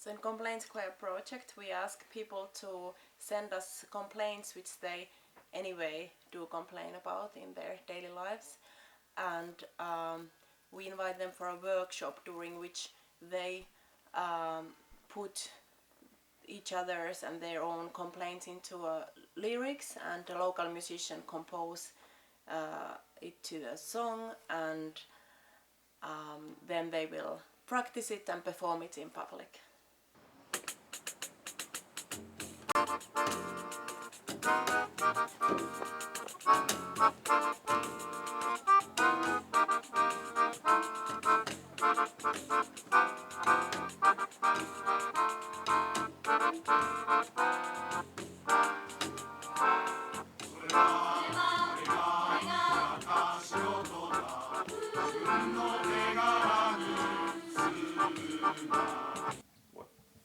So in Complaint Square project we ask people to send us complaints which they anyway do complain about in their daily lives, and we invite them for a workshop during which they put each other's and their own complaints into lyrics, and the local musician compose it to a song, and then they will practice it and perform it in public.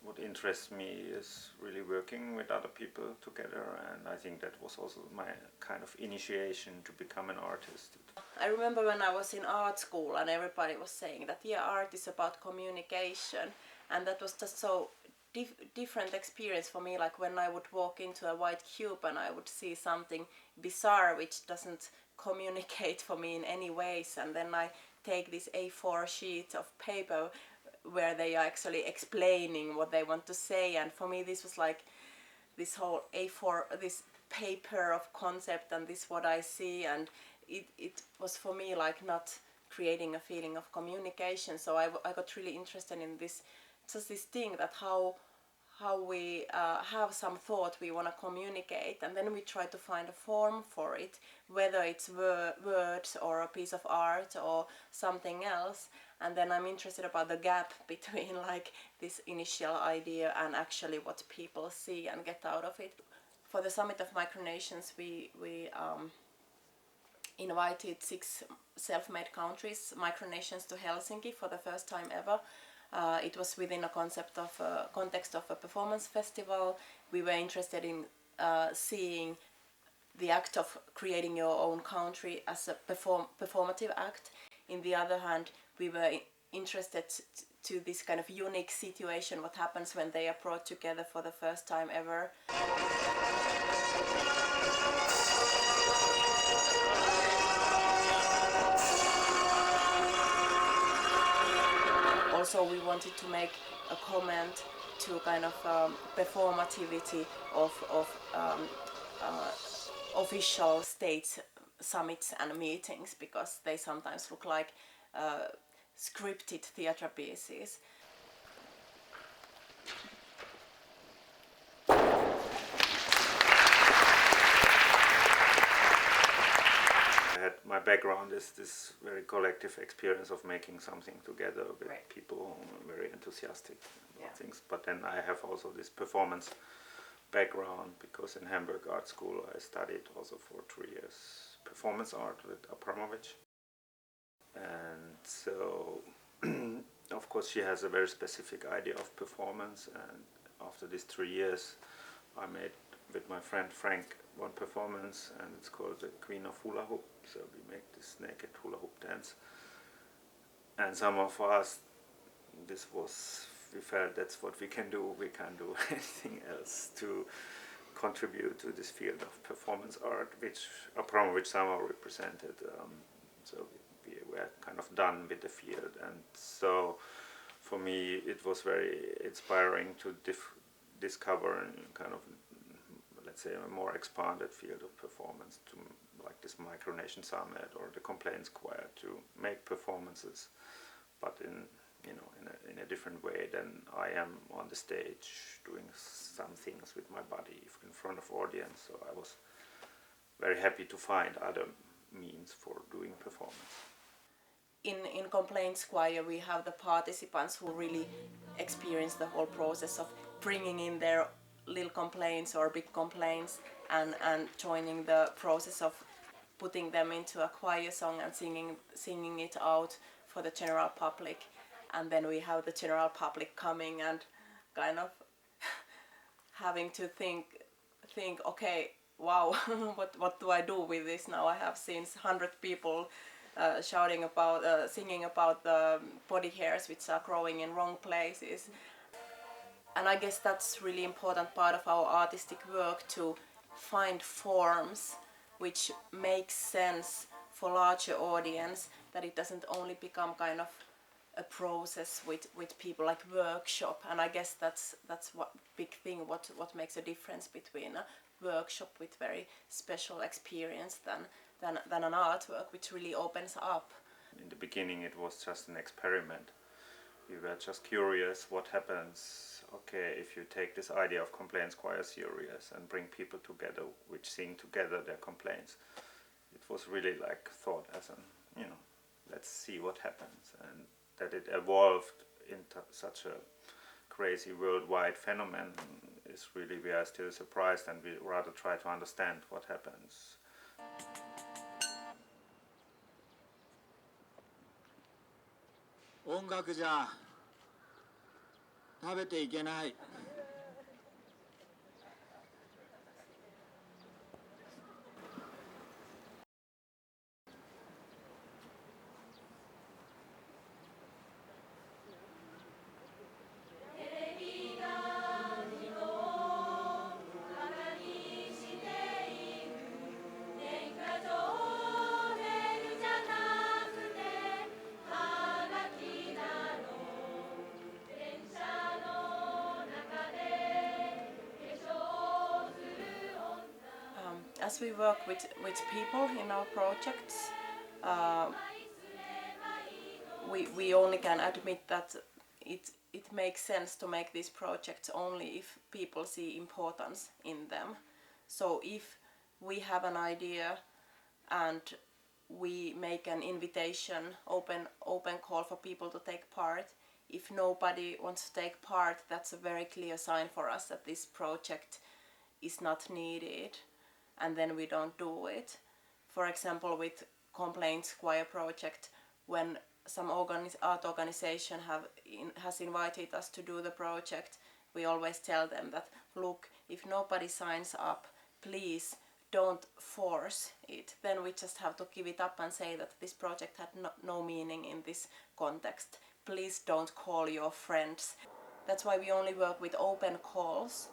What interests me is really working with other people together, and I think that was also my kind of initiation to become an artist. I remember when I was in art school and everybody was saying that art is about communication, and that was just so different experience for me, like when I would walk into a white cube and I would see something bizarre which doesn't communicate for me in any ways, and then I take this A4 sheet of paper where they are actually explaining what they want to say, and for me this was like this whole A4, this paper of concept, and this what I see, and it was for me like not creating a feeling of communication. So I got really interested in this, just this thing that how we have some thought we want to communicate, and then we try to find a form for it, whether it's words or a piece of art or something else. And then I'm interested about the gap between like this initial idea and actually what people see and get out of it. For the Summit of Micronations we invited 6 self-made countries, micronations, to Helsinki for the first time ever. It was within a context of a performance festival. We were interested in seeing the act of creating your own country as a performative act. In the other hand, we were interested to this kind of unique situation, what happens when they are brought together for the first time ever. Also, we wanted to make a comment to kind of performativity of official state summits and meetings, because they sometimes look like scripted theatre pieces. My background is this very collective experience of making something together with people who are very enthusiastic about things. But then I have also this performance background, because in Hamburg Art School I studied also for 3 years performance art with Abramovich. And so of course she has a very specific idea of performance, and after these 3 years I made with my friend Frank one performance, and it's called The Queen of Hula Hoop. So we make this naked hula hoop dance, and some of us, we felt that's what we can do. We can't do anything else to contribute to this field of performance art, which Abramovich somehow represented. So we were kind of done with the field, and so for me it was very inspiring to discover kind of, let's say, a more expanded field of performance, to like this Micronation Summit or the Complaint Square, to make performances, but in in a different way than I am on the stage doing some things with my body in front of audience. So I was very happy to find other means for doing performance. In Complaints Choir we have the participants who really experience the whole process of bringing in their little complaints or big complaints and joining the process of putting them into a choir song and singing it out for the general public. And then we have the general public coming and kind of having to think, okay, wow, what do I do with this now? I have seen 100 people shouting about, singing about the body hairs which are growing in wrong places. And I guess that's really important part of our artistic work, to find forms which make sense for larger audience, that it doesn't only become kind of a process with people like workshop. And I guess that's what big thing what makes a difference between a workshop with very special experience than an artwork which really opens up. In the beginning it was just an experiment. We were just curious what happens, okay, if you take this idea of complaints choir serious and bring people together which sing together their complaints. It was really like thought as an, let's see what happens. And that it evolved into such a crazy worldwide phenomenon is really, we are still surprised, and we rather try to understand what happens. 音楽じゃ食べていけない。As we work with people in our projects, we only can admit that it makes sense to make these projects only if people see importance in them. So if we have an idea and we make an invitation, open call for people to take part, if nobody wants to take part, that's a very clear sign for us that this project is not needed, and then we don't do it. For example, with Complaints Choir project, when some art organization has invited us to do the project, we always tell them that, look, if nobody signs up, please don't force it. Then we just have to give it up and say that this project had no meaning in this context. Please don't call your friends. That's why we only work with open calls.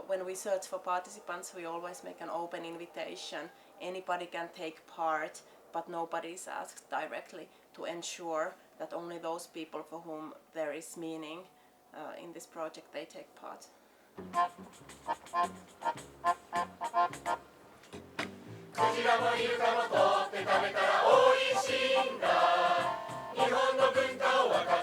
When we search for participants, we always make an open invitation. Anybody can take part, but nobody is asked directly, to ensure that only those people for whom there is meaning in this project, they take part. クジラもイルカも取って食べたらおいしいんだ。日本の文化を分か